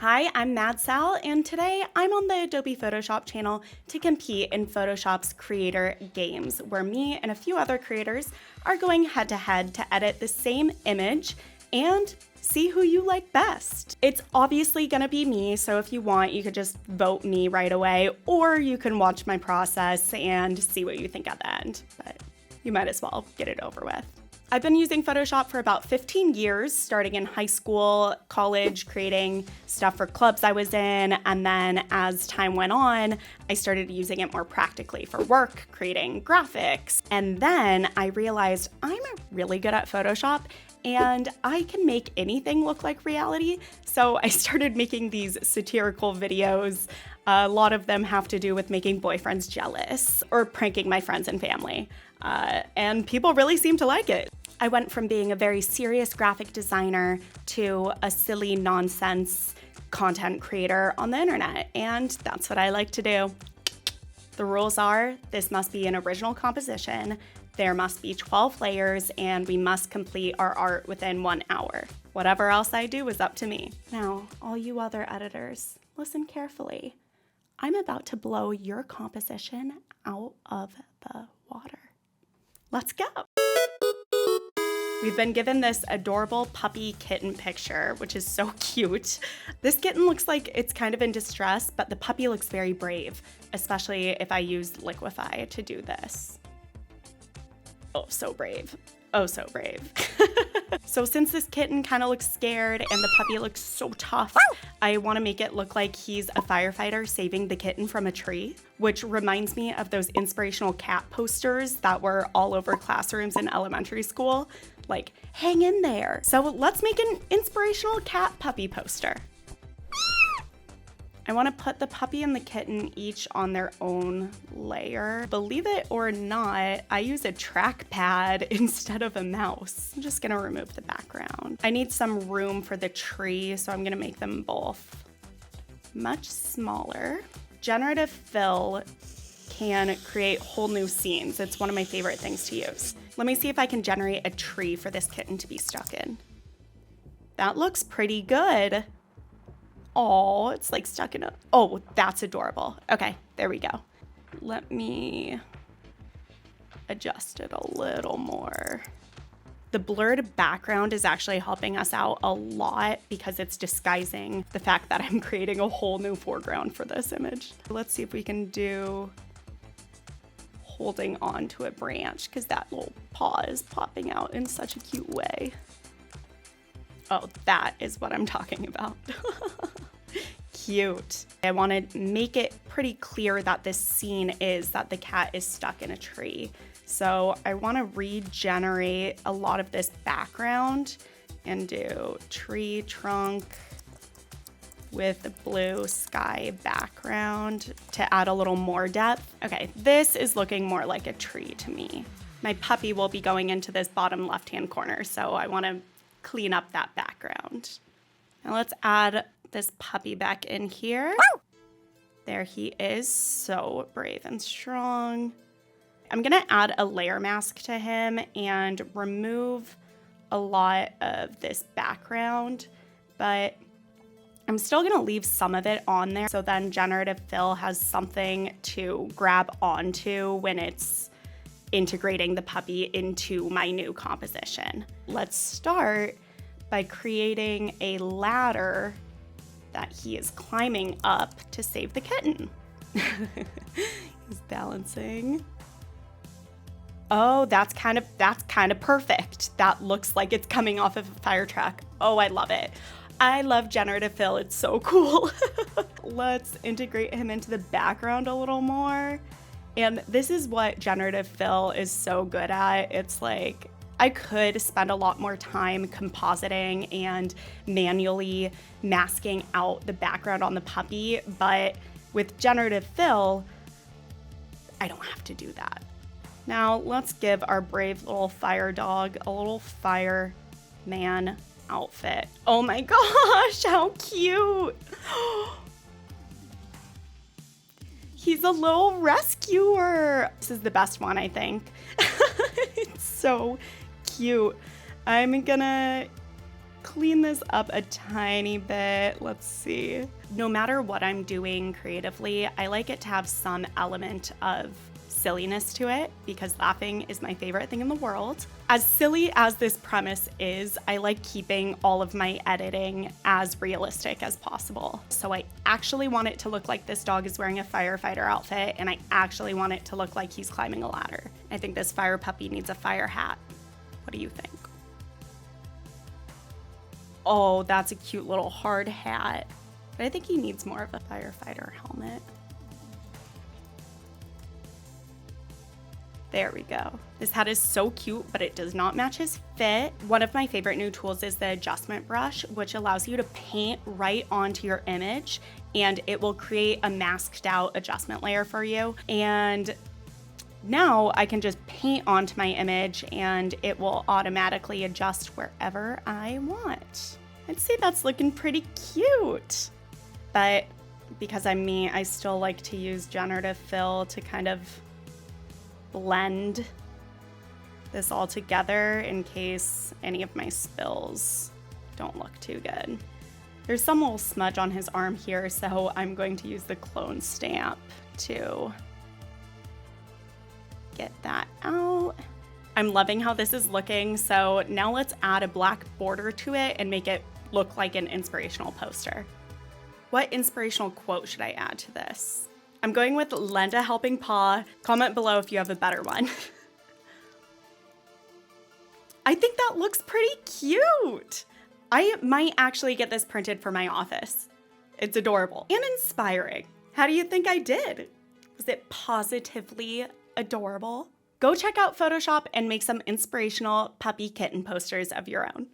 Hi, I'm Mad Sal, and today I'm on the Adobe Photoshop channel to compete in Photoshop's Creator Games, where me and a few other creators are going head-to-head to edit the same image and see who you like best. It's obviously gonna be me, so if you want, you could just vote me right away, or you can watch my process and see what you think at the end, but you might as well get it over with. I've been using Photoshop for about 15 years, starting in high school, college, creating stuff for clubs I was in, and then as time went on, I started using it more practically for work, creating graphics. And then I realized I'm really good at Photoshop and I can make anything look like reality. So I started making these satirical videos. A lot of them have to do with making boyfriends jealous or pranking my friends and family. And people really seem to like it. I went from being a very serious graphic designer to a silly nonsense content creator on the internet, and that's what I like to do. The rules are, this must be an original composition, there must be 12 layers, and we must complete our art within 1 hour. Whatever else I do is up to me. Now, all you other editors, listen carefully. I'm about to blow your composition out of the water. Let's go. We've been given this adorable puppy kitten picture, which is so cute. This kitten looks like it's kind of in distress, but the puppy looks very brave, especially if I used Liquify to do this. Oh, so brave. Oh, so brave. So since this kitten kind of looks scared and the puppy looks so tough, I want to make it look like he's a firefighter saving the kitten from a tree, which reminds me of those inspirational cat posters that were all over classrooms in elementary school. Like, hang in there. So let's make an inspirational cat puppy poster. I want to put the puppy and the kitten each on their own layer. Believe it or not, I use a trackpad instead of a mouse. I'm just gonna remove the background. I need some room for the tree, so I'm gonna make them both much smaller. Generative fill can create whole new scenes. It's one of my favorite things to use. Let me see if I can generate a tree for this kitten to be stuck in. That looks pretty good. Oh, it's like stuck in a, oh, that's adorable. Okay, there we go. Let me adjust it a little more. The blurred background is actually helping us out a lot because it's disguising the fact that I'm creating a whole new foreground for this image. Let's see if we can do holding on to a branch because that little paw is popping out in such a cute way. Oh, that is what I'm talking about. Cute. I want to make it pretty clear that this scene is that the cat is stuck in a tree. So I want to regenerate a lot of this background and do tree trunk with blue sky background to add a little more depth. Okay, this is looking more like a tree to me. My puppy will be going into this bottom left-hand corner, so I want to clean up that background. Now let's add this puppy back in here. There he is, so brave and strong. I'm gonna add a layer mask to him and remove a lot of this background, but I'm still gonna leave some of it on there so then generative fill has something to grab onto when it's integrating the puppy into my new composition. Let's start by creating a ladder that he is climbing up to save the kitten. He's balancing. Oh, that's kind of perfect. That looks like it's coming off of a fire truck. Oh, I love it. I love generative fill, it's so cool. Let's integrate him into the background a little more. And this is what generative fill is so good at. It's like, I could spend a lot more time compositing and manually masking out the background on the puppy, but with generative fill, I don't have to do that. Now let's give our brave little fire dog a little fireman outfit. Oh my gosh, how cute! He's a little rescuer. This is the best one, I think. It's so cute. I'm gonna clean this up a tiny bit. Let's see. No matter what I'm doing creatively, I like it to have some element of silliness to it because laughing is my favorite thing in the world. As silly as this premise is, I like keeping all of my editing as realistic as possible. So I actually want it to look like this dog is wearing a firefighter outfit, and I actually want it to look like he's climbing a ladder. I think this fire puppy needs a fire hat. What do you think? Oh, that's a cute little hard hat. But I think he needs more of a firefighter helmet. There we go. This hat is so cute, but it does not match his fit. One of my favorite new tools is the adjustment brush, which allows you to paint right onto your image, and it will create a masked out adjustment layer for you. And now I can just paint onto my image and it will automatically adjust wherever I want. I'd say that's looking pretty cute. But because I'm me, I still like to use generative fill to kind of blend this all together in case any of my spills don't look too good. There's some little smudge on his arm here, so I'm going to use the clone stamp to get that out. I'm loving how this is looking, so now let's add a black border to it and make it look like an inspirational poster. What inspirational quote should I add to this? I'm going with lend a helping paw. Comment below if you have a better one. I think that looks pretty cute. I might actually get this printed for my office. It's adorable and inspiring. How do you think I did? Was it positively adorable? Go check out Photoshop and make some inspirational puppy kitten posters of your own.